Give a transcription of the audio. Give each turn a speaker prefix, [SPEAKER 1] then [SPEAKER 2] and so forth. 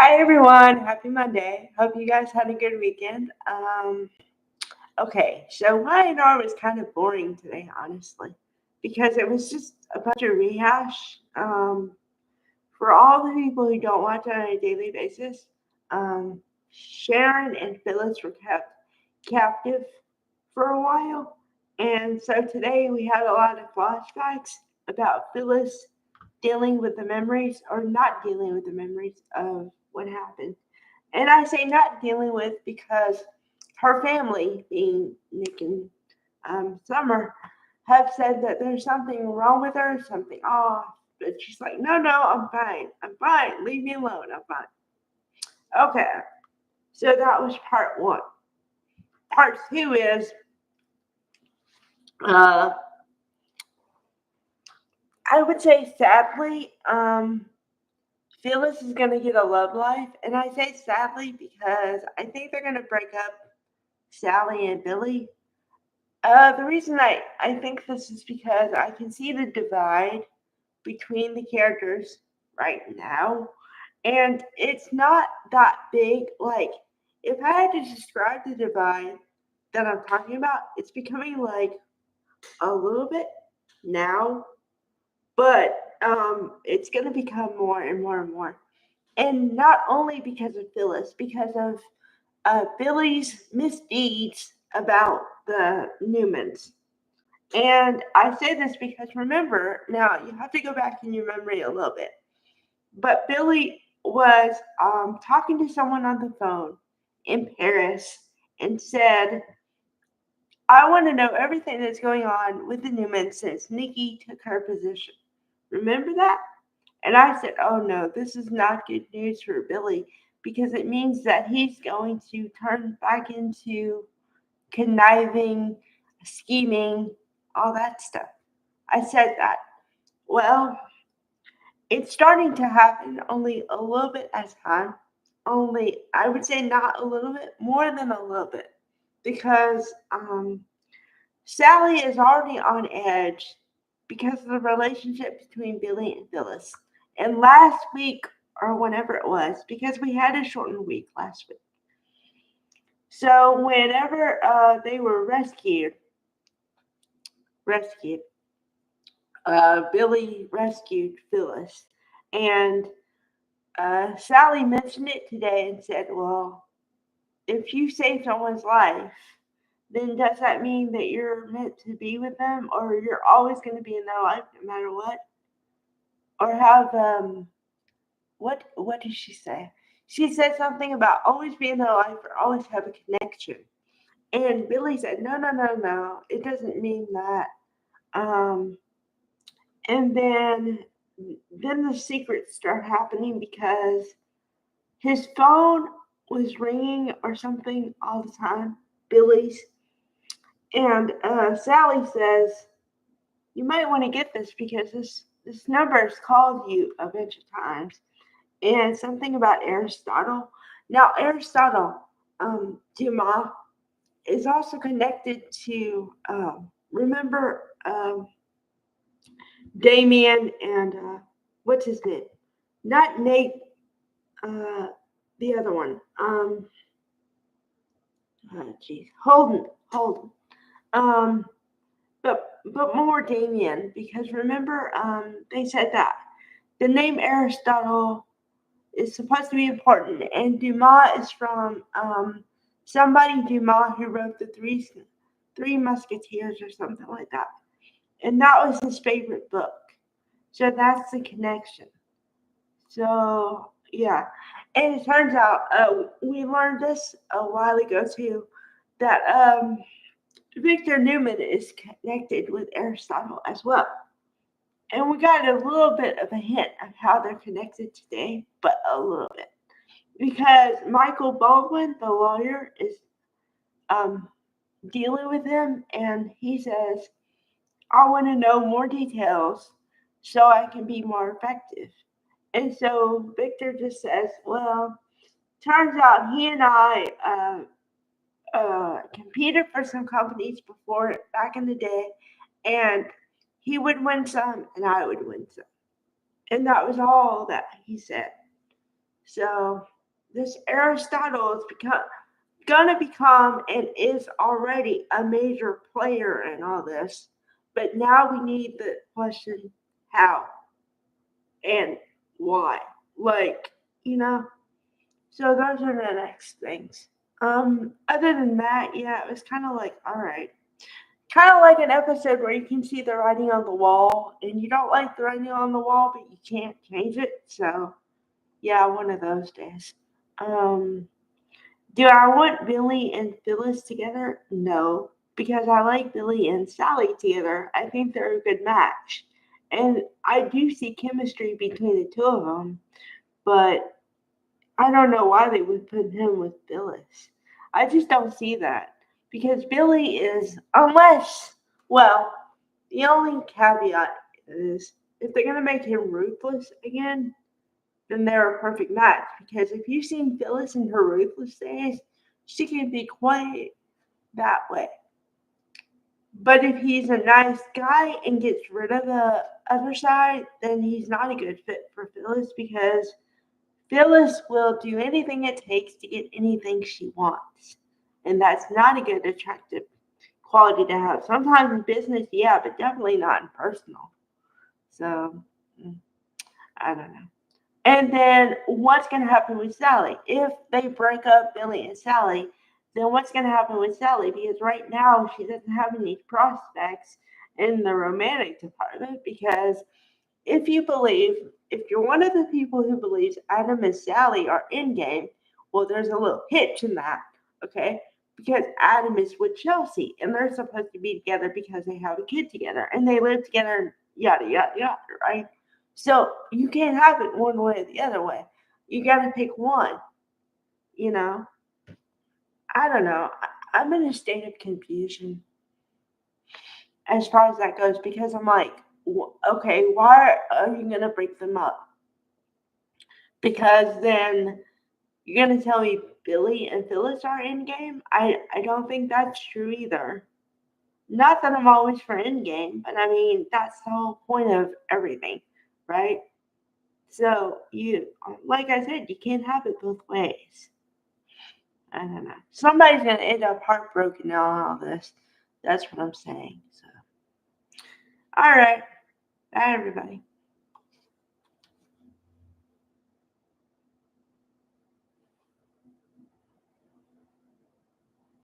[SPEAKER 1] Hi everyone, happy Monday. Hope you guys had a good weekend. Okay, so my hour was kind of boring today, honestly, because it was just a bunch of rehash. For all the people who don't watch on a daily basis, um, Sharon and Phyllis were kept captive for a while, and so today we had a lot of flashbacks about Phyllis dealing with the memories or not dealing with the memories of what happened. And I say not dealing with because her family, being Nick and Summer, have said that there's something wrong with her, something off. But she's like, no, no, I'm fine. I'm fine. Leave me alone. I'm fine. Okay. So that was part one. Part two is uh, I would say sadly, Phyllis is going to get a love life. And I say sadly because I think they're going to break up Sally and Billy. The reason I think this is because I can see the divide between the characters right now, and it's not that big. Like, if I had to describe the divide that I'm talking about, it's becoming like a little bit now, but it's going to become more and more and more. And not only because of Phyllis, because of Billy's misdeeds about the Newmans. And I say this because remember, now you have to go back in your memory a little bit. But Billy was talking to someone on the phone in Paris and said, I want to know everything that's going on with the Newmans since Nikki took her position. Remember that? And I said, oh no, this is not good news for Billy because it means that he's going to turn back into conniving, scheming, all that stuff. I said that. Well, it's starting to happen only a little bit at a time. Only, I would say not a little bit, more than a little bit. Because Sally is already on edge because of the relationship between Billy and Phyllis. And last week, or whenever it was, because we had a shortened week last week. So whenever they were rescued, Billy rescued Phyllis. And Sally mentioned it today and said, well, if you save someone's life, then does that mean that you're meant to be with them or you're always going to be in their life no matter what? Or have, what did she say? She said something about always be in their life or always have a connection. And Billy said, no, no, no, no, it doesn't mean that. Um, and then the secrets start happening because his phone was ringing or something all the time, Billy's. And Sally says, you might want to get this because this number has called you a bunch of times. And something about Aristotle. Now, Aristotle, Dumas, is also connected to, remember Damien and, what's his name? Not Nate, uh, the other one. Holden. Um, but more Damien because remember they said that the name Aristotle is supposed to be important, and Dumas is from somebody Dumas who wrote the Three Musketeers or something like that, and that was his favorite book. So that's the connection. So yeah, and it turns out we learned this a while ago too that Victor Newman is connected with Aristotle as well. And we got a little bit of a hint of how they're connected today, but a little bit. Because Michael Baldwin, the lawyer, is um, dealing with him, and he says, I want to know more details so I can be more effective. And so Victor just says, well, turns out he and I competed for some companies before back in the day, and he would win some and I would win some. And that was all that he said. So, this Aristotle is gonna become and is already a major player in all this. But now we need the question how and why. Like, you know, so those are the next things. Other than that, yeah, it was kind of like, all right. Kind of like an episode where you can see the writing on the wall and you don't like the writing on the wall, but you can't change it. So, yeah, one of those days. Um, do I want Billy and Phyllis together? No, because I like Billy and Sally together. I think they're a good match. And I do see chemistry between the two of them, but I don't know why they would put him with Phyllis. I just don't see that. Because Billy is, unless, well, the only caveat is if they're going to make him ruthless again, then they're a perfect match. Because if you've seen Phyllis in her ruthless days, she can be quite that way. But if he's a nice guy and gets rid of the other side, then he's not a good fit for Phyllis because Phyllis will do anything it takes to get anything she wants. And that's not a good attractive quality to have. Sometimes in business, yeah, but definitely not in personal. So, I don't know. And then what's going to happen with Sally? If they break up Billy and Sally, then what's going to happen with Sally? Because right now she doesn't have any prospects in the romantic department. Because if you're one of the people who believes Adam and Sally are in game, well, there's a little hitch in that, okay? Because Adam is with Chelsea and they're supposed to be together because they have a kid together and they live together, yada, yada, yada, right? So you can't have it one way or the other way. You got to pick one, you know? I don't know. I'm in a state of confusion as far as that goes because I'm like, okay, why are you going to break them up? Because then you're going to tell me Billy and Phyllis are in game? I don't think that's true either. Not that I'm always for in game, but I mean, that's the whole point of everything, right? So like I said, you can't have it both ways. I don't know. Somebody's gonna end up heartbroken on all this. That's what I'm saying. So, all right, bye everybody.